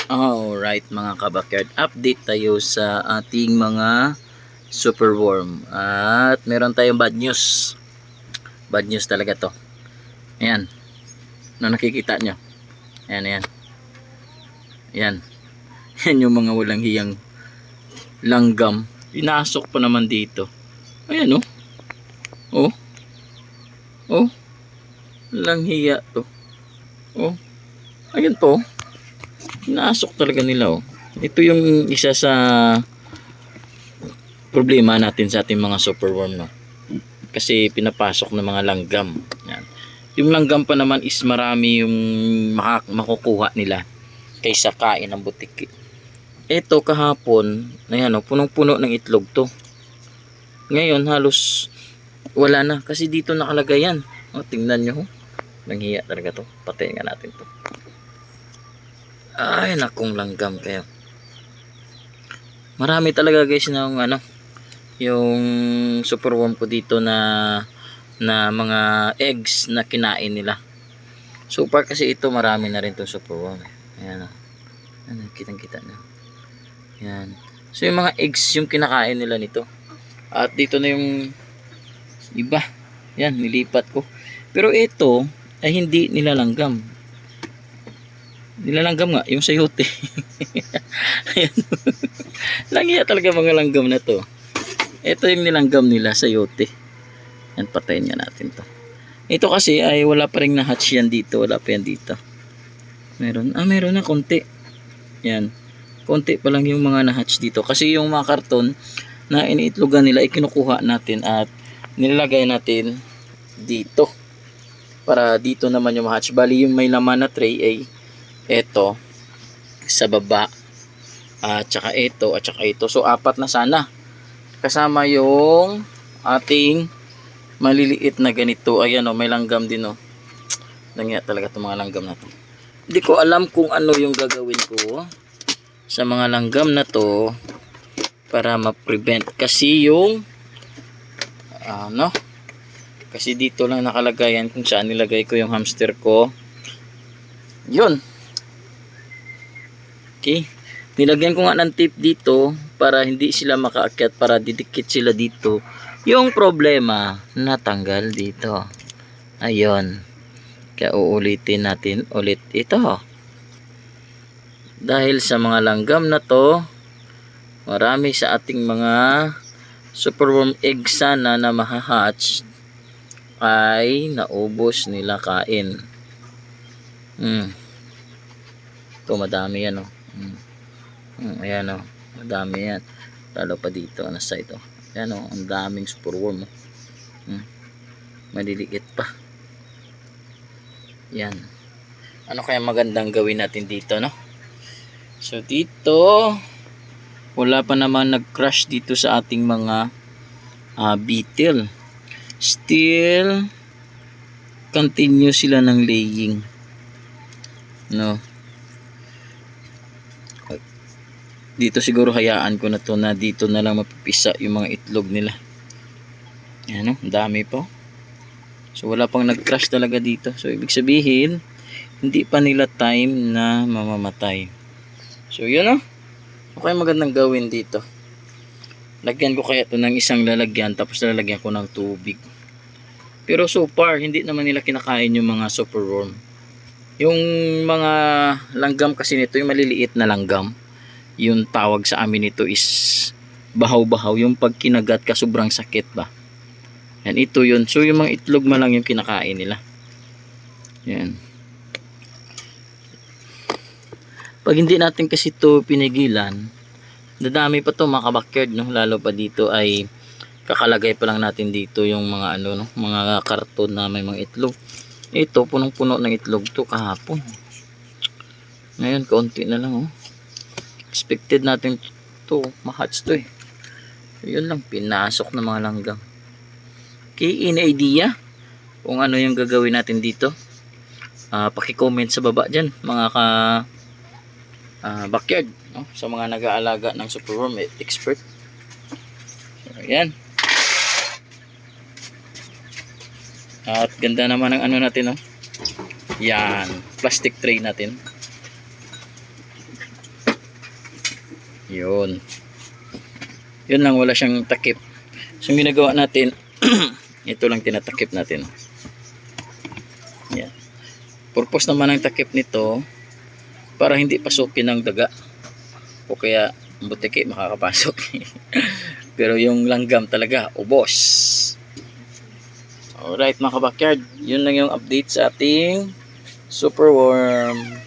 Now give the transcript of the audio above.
Alright mga kabakyard, update tayo sa ating mga superworm. At meron tayong bad news. Bad news talaga to. Ayan. Na nakikita nyo. Ayan, ayan. Ayan. Yan yung mga walang hiyang langgam. Pinasok pa naman dito. Ayan oh. Oh. Oh. Lang hiya to. Oh. Ayan po. Pinasok talaga nila oh. Ito yung isa sa problema natin sa ating mga superworm, no? Kasi pinapasok ng mga langgam. Yan. Yung langgam pa naman is marami yung makukuha nila kaysa kain ng butiki. Ito kahapon, ayan oh, punong-puno ng itlog to. Ngayon halos wala na kasi dito nakalagay yan. Oh, tingnan nyo oh. Nanghiya talaga to. Patayin nga natin to. Ay nakong langgam kayo. Marami talaga guys na yung superworm ko dito na mga eggs na kinain nila. So far kasi ito marami na rin itong superworm. Ayan o. Ayan, kitang-kita na. Ayan. So yung mga eggs yung kinakain nila nito. At dito na yung iba. Ayan, nilipat ko. Pero ito ay hindi nilalanggam. Nilalanggam nga, yung sayote. Ayan. Langya talaga mga langgam na to. Ito yung nilanggam nila, sayote. Yan, patayin nga natin to. Ito kasi ay wala pa rin na-hatch yan dito. Wala pa yan dito. Meron na konti. Yan. Konti pa lang yung mga na-hatch dito. Kasi yung mga karton na iniitlogan nila, ikinukuha natin at nilalagay natin dito. Para dito naman yung ma-hatch. Bali yung may laman na tray ay ito sa baba. At saka ito, at saka ito. So apat na sana. Kasama yung ating maliliit na ganito. Ayan o, may langgam din o. Langya talaga itong mga langgam na to. Hindi ko alam kung ano yung gagawin ko sa mga langgam na to para ma-prevent. Kasi yung kasi dito lang nakalagay yan kung saan nilagay ko yung hamster ko. Yun. Okay. Nilagyan ko nga ng tape dito para hindi sila makaakyat, para didikit sila dito. Yung problema natanggal dito. Ayun. Kaya uulitin natin ulit ito. Dahil sa mga langgam na to, marami sa ating mga superworm egg sana na mahahatch ay naubos nila kain. Ito madami yan oh. Ayan o, madami yan. Lalo pa dito, nasa ito. Ayan o, ang daming superworm. Maliliit pa. Yan. Ano kaya magandang gawin natin dito, no? So dito, wala pa naman nag-crash dito sa ating mga beetle. Still, continue sila ng laying. No? Dito siguro hayaan ko na to na dito na lang mapipisa yung mga itlog nila. Ayan o, dami po. So wala pang nag-crash talaga dito. So ibig sabihin, hindi pa nila time na mamamatay. So yun o. Okay, magandang gawin dito. Lagyan ko kaya to ng isang lalagyan, tapos lalagyan ko ng tubig. Pero so far, hindi naman nila kinakain yung mga superworm. Yung mga langgam kasi nito, yung maliliit na langgam, yung tawag sa amin nito is bahaw-bahaw. Yung pag kinagat ka sobrang sakit ba. Yan, ito yun. So yung mga itlog ma lang yung kinakain nila. Yan. Pag hindi natin kasi ito pinigilan, dadami pa to mga kabakyard, no? Lalo pa dito ay kakalagay pa lang natin dito yung mga mga karton na may mga itlog. Ito punong-puno ng itlog to kahapon. Ngayon kaunti na lang oh. Expected natin to ma-hatch to eh. Yun lang, pinasok ng mga langgam. Okay, in idea kung ano yung gagawin natin dito, paki-comment sa baba dyan mga backyard, no? Sa mga nag-aalaga ng superworm expert. So, ayan. At ganda naman ng natin, no? Yan, plastic tray natin. Yun. Yun lang, wala siyang takip. So yung ginagawa natin, ito lang tinatakip natin. Yan. Purpose naman ng takip nito, para hindi pasukin ng daga. O kaya butiki makakapasok. Pero yung langgam talaga, ubos. Alright mga kabakyard, yun lang yung update sa ating super worm.